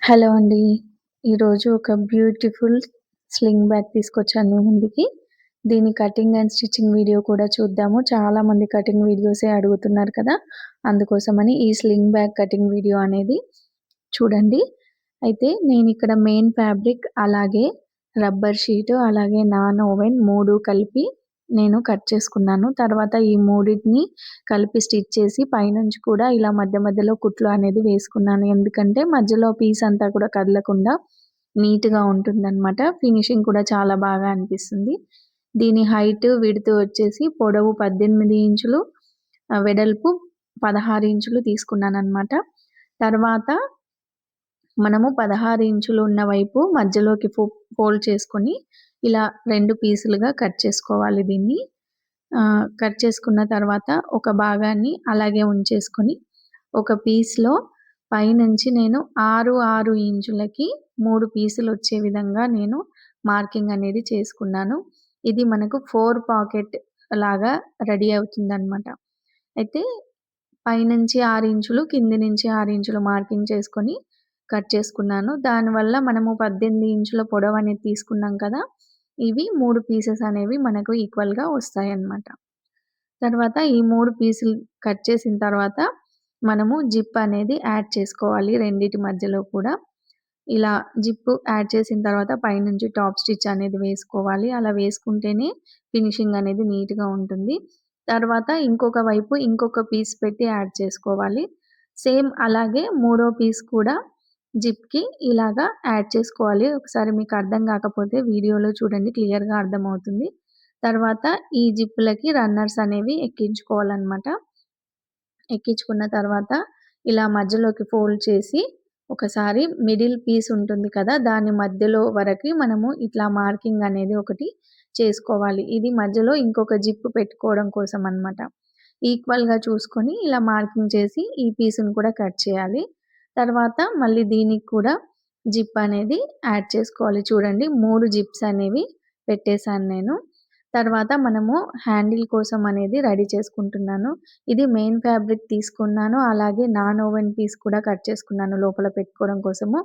Hello అండి. ఈరోజు ఒక బ్యూటిఫుల్ స్లింగ్ బ్యాగ్ తీసుకొచ్చాను మీ ముందుకి. దీని కటింగ్ అండ్ స్టిచ్చింగ్ వీడియో కూడా చూద్దాము. చాలామంది కటింగ్ వీడియోసే అడుగుతున్నారు కదా! అందుకోసమని ఈ స్లింగ్ బ్యాగ్ కటింగ్ వీడియో అనేది చూడండి. అయితే నేనిక్కడ మెయిన్ ఫ్యాబ్రిక్, అలాగే రబ్బర్ షీటు, అలాగే నాన్ ఓవెన్ 3 కలిపి నేను కట్ చేసుకున్నాను. తర్వాత ఈ మూడిటిని కలిపి స్టిచ్ చేసి పైనుంచి కూడా ఇలా మధ్య మధ్యలో కుట్లు అనేది వేసుకున్నాను. ఎందుకంటే మధ్యలో పీస్ అంతా కూడా కదలకుండా నీట్‌గా ఉంటుందనమాట. ఫినిషింగ్ కూడా చాలా బాగా అనిపిస్తుంది. దీని హైట్, విడ్త్ వచ్చేసి పొడవు 18 ఇంచులు, వెడల్పు 16 ఇంచులు తీసుకున్నాననమాట. తర్వాత మనము 16 ఇంచులు ఉన్న వైపు మధ్యలోకి ఫోల్డ్ చేసుకొని ఇలా 2 పీసులుగా కట్ చేసుకోవాలి దీన్ని. కట్ చేసుకున్న తర్వాత ఒక భాగాన్ని అలాగే ఉంచేసుకొని, ఒక పీస్‌లో పైనుంచి నేను 6, 6 ఇంచులకి 3 పీసులొచ్చే విధంగా నేను మార్కింగ్ అనేది చేసుకున్నాను. ఇది మనకు 4 పాకెట్ లాగా రెడీ అవుతుందనమాట. అయితే పైనుంచి 6 ఇంచులు, కింది నుంచి 6 ఇంచులు మార్కింగ్ చేసుకొని కట్ చేసుకున్నాను. దానివల్ల మనము 18 ఇంచుల పొడవనేది తీసుకున్నాం కదా! ఇవి 3 పీసెస్ అనేవి మనకు ఈక్వల్‌గా వస్తాయన్నమాట. తర్వాత ఈ 3 పీసులు కట్ చేసిన తర్వాత మనము జిప్ అనేది యాడ్ చేసుకోవాలి రెండిటి మధ్యలో కూడా. ఇలా జిప్ యాడ్ చేసిన తర్వాత పైనుంచి టాప్ స్టిచ్ అనేది వేసుకోవాలి. అలా వేసుకుంటేనే ఫినిషింగ్ అనేది నీట్‌గా ఉంటుంది. తర్వాత ఇంకొక వైపు ఇంకొక పీస్ పెట్టి యాడ్ చేసుకోవాలి. సేమ్ అలాగే మూడో పీస్ కూడా జిప్‌కి ఇలాగా యాడ్ చేసుకోవాలి. ఒకసారి మీకు అర్థం కాకపోతే వీడియోలో చూడండి, క్లియర్‌గా అర్థమవుతుంది. తర్వాత ఈ జిప్పులకి రన్నర్స్ అనేవి ఎక్కించుకోవాలనమాట. ఎక్కించుకున్న తర్వాత ఇలా మధ్యలోకి ఫోల్డ్ చేసి ఒకసారి మిడిల్ పీస్ ఉంటుంది కదా! దాని మధ్యలో వరకి మనము ఇట్లా మార్కింగ్ అనేది ఒకటి చేసుకోవాలి. ఇది మధ్యలో ఇంకొక జిప్ పెట్టుకోవడం కోసం అనమాట. ఈక్వల్‌గా చూసుకొని ఇలా మార్కింగ్ చేసి ఈ పీస్‌ని కూడా కట్ చేయాలి. తర్వాత మళ్ళీ దీనికి కూడా జిప్ అనేది యాడ్ చేసుకోవాలి. చూడండి 3 జిప్స్ అనేవి పెట్టేసాను నేను. తర్వాత మనము హ్యాండిల్ కోసం అనేది రెడీ చేసుకుంటున్నాను. ఇది మెయిన్ ఫ్యాబ్రిక్ తీసుకున్నాను. అలాగే నాన్ ఓవెన్ పీస్ కూడా కట్ చేసుకున్నాను లోపల పెట్టుకోవడం కోసము.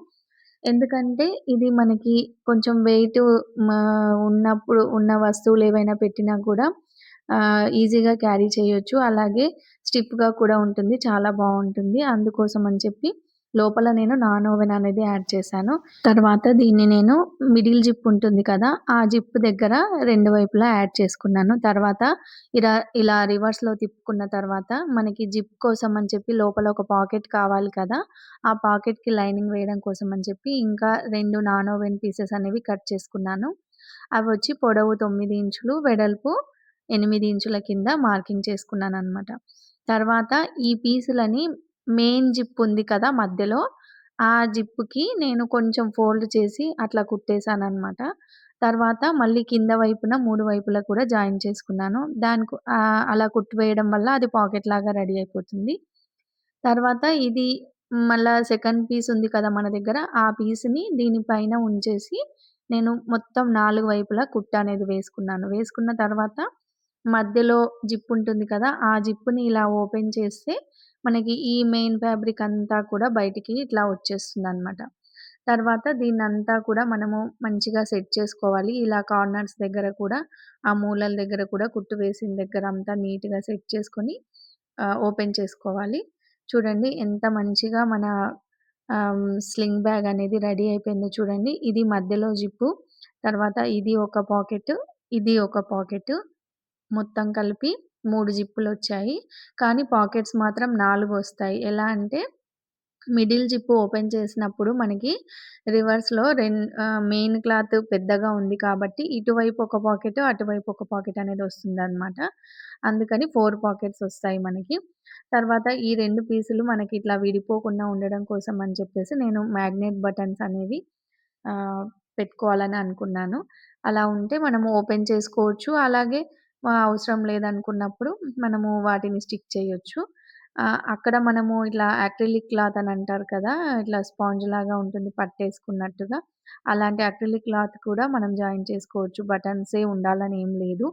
ఎందుకంటే ఇది మనకి కొంచెం వెయిట్ మా ఉన్నప్పుడు ఉన్న వస్తువులేవైనా పెట్టినా కూడా ఈజీగా క్యారీ చేయొచ్చు. అలాగే స్టిఫ్‌గా కూడా ఉంటుంది. చాలా బావుంటుంది. అందుకోసం అని చెప్పి లోపల నేను నాన్ ఓవెన్ అనేది యాడ్ చేశాను. తర్వాత దీన్ని నేను మిడిల్ జిప్ ఉంటుంది కదా! ఆ జిప్ దగ్గర 2 వైపులా యాడ్ చేసుకున్నాను. తర్వాత ఇలా రివర్స్‌లో తిప్పుకున్న తర్వాత మనకి జిప్ కోసం అని చెప్పి లోపల ఒక పాకెట్ కావాలి కదా! ఆ పాకెట్‌కి లైనింగ్ వేయడం కోసం అని చెప్పి ఇంకా 2 నాన్ ఓవెన్ పీసెస్ అనేవి కట్ చేసుకున్నాను. అవొచ్చి పొడవు 9 ఇంచులు, వెడల్పు 8 ఇంచుల కింద మార్కింగ్ చేసుకున్నాననమాట. తర్వాత ఈ పీసులని మెయిన్ జిప్ ఉంది కదా మధ్యలో, ఆ జిప్‌కి నేను కొంచెం ఫోల్డ్ చేసి అట్లా కుట్టేసాననమాట. తర్వాత మళ్ళీ కింద వైపున 3 వైపులా కూడా జాయిన్ చేసుకున్నాను. అలా కుట్టి వేయడం వల్ల అది పాకెట్‌లాగా రెడీ అయిపోతుంది. తర్వాత ఇది మళ్ళా సెకండ్ పీస్ ఉంది కదా మన దగ్గర, ఆ పీస్‌ని దీని పైన ఉంచేసి నేను మొత్తం 4 వైపులా కుట్టనేది వేసుకున్నాను. వేసుకున్న తర్వాత మధ్యలో జిప్ ఉంటుంది కదా! ఆ జిప్‌ని ఇలా ఓపెన్ చేస్తే మనకి ఈ మెయిన్ ఫ్యాబ్రిక్ అంతా కూడా బయటికి ఇట్లా వచ్చేస్తుందనమాట. తర్వాత దీన్నంతా కూడా మనము మంచిగా సెట్ చేసుకోవాలి. ఇలా కార్నర్స్ దగ్గర కూడా, ఆ మూలల దగ్గర కూడా కుట్టు వేసిన దగ్గర అంతా నీట్‌గా సెట్ చేసుకొని ఓపెన్ చేసుకోవాలి. చూడండి ఎంత మంచిగా మన స్లింగ్ బ్యాగ్ అనేది రెడీ అయిపోయిందో చూడండి. ఇది మధ్యలో జిప్పు, తర్వాత ఇది ఒక పాకెట్, ఇది ఒక పాకెట్, మొత్తం కలిపి 3 జిప్పులొచ్చాయి. కానీ పాకెట్స్ మాత్రం 4 వస్తాయి. ఎలా అంటే మిడిల్ జిప్ ఓపెన్ చేసినప్పుడు మనకి రివర్స్‌లో మెయిన్ క్లాత్ పెద్దగా ఉంది కాబట్టి ఇటువైపు ఒక పాకెట్, అటువైపు ఒక పాకెట్ అనేది వస్తుందనమాట. అందుకని 4 పాకెట్స్ వస్తాయి మనకి. తర్వాత ఈ 2 పీసులు మనకి ఇట్లా విడిపోకుండా ఉండడం కోసం అని చెప్పేసి నేను మ్యాగ్నెట్ బటన్స్ అనేవి పెట్టుకోవాలని అనుకున్నాను. అలా ఉంటే మనము ఓపెన్ చేసుకోవచ్చు. అలాగే అవసరం లేదనుకున్నప్పుడు మనము వాటిని స్టిక్ చేయొచ్చు. అక్కడ మనము ఇట్లా అక్రిలిక్ క్లాత్ అని అంటారు కదా! ఇట్లా స్పాంజ్ లాగా ఉంటుంది పట్టేసుకున్నట్టుగా. అలాంటి అక్రిలిక్ క్లాత్ కూడా మనం జాయిన్ చేసుకోవచ్చు. బటన్సే ఉండాలని ఏం లేదు.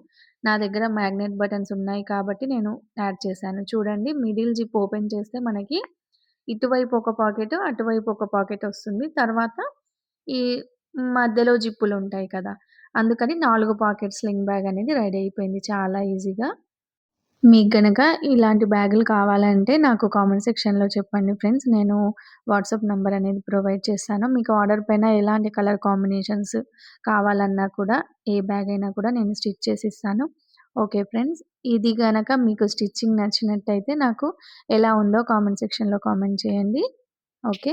నా దగ్గర మ్యాగ్నెట్ బటన్స్ ఉన్నాయి కాబట్టి నేను యాడ్ చేశాను. చూడండి మిడిల్ జిప్ ఓపెన్ చేస్తే మనకి ఇటువైపు ఒక పాకెట్, అటువైపు ఒక పాకెట్ వస్తుంది. తర్వాత ఈ మధ్యలో జిప్పులుంటాయి కదా! అందుకని 4 పాకెట్ స్లింగ్ బ్యాగ్ అనేది రెడీ అయిపోయింది చాలా ఈజీగా. మీకు గనక ఇలాంటి బ్యాగులు కావాలంటే నాకు కామెంట్ సెక్షన్‌లో చెప్పండి ఫ్రెండ్స్. నేను వాట్సాప్ నంబర్ అనేది ప్రొవైడ్ చేస్తాను. మీకు ఆర్డర్ పైన ఎలాంటి కలర్ కాంబినేషన్స్ కావాలన్నా కూడా ఏ బ్యాగ్ అయినా కూడా నేను స్టిచ్ చేసి ఇస్తాను. Okay friends. ఇది గనక మీకు స్టిచ్చింగ్ నచ్చినట్టయితే నాకు ఎలా ఉందో కామెంట్ సెక్షన్‌లో కామెంట్ చేయండి. ఓకే.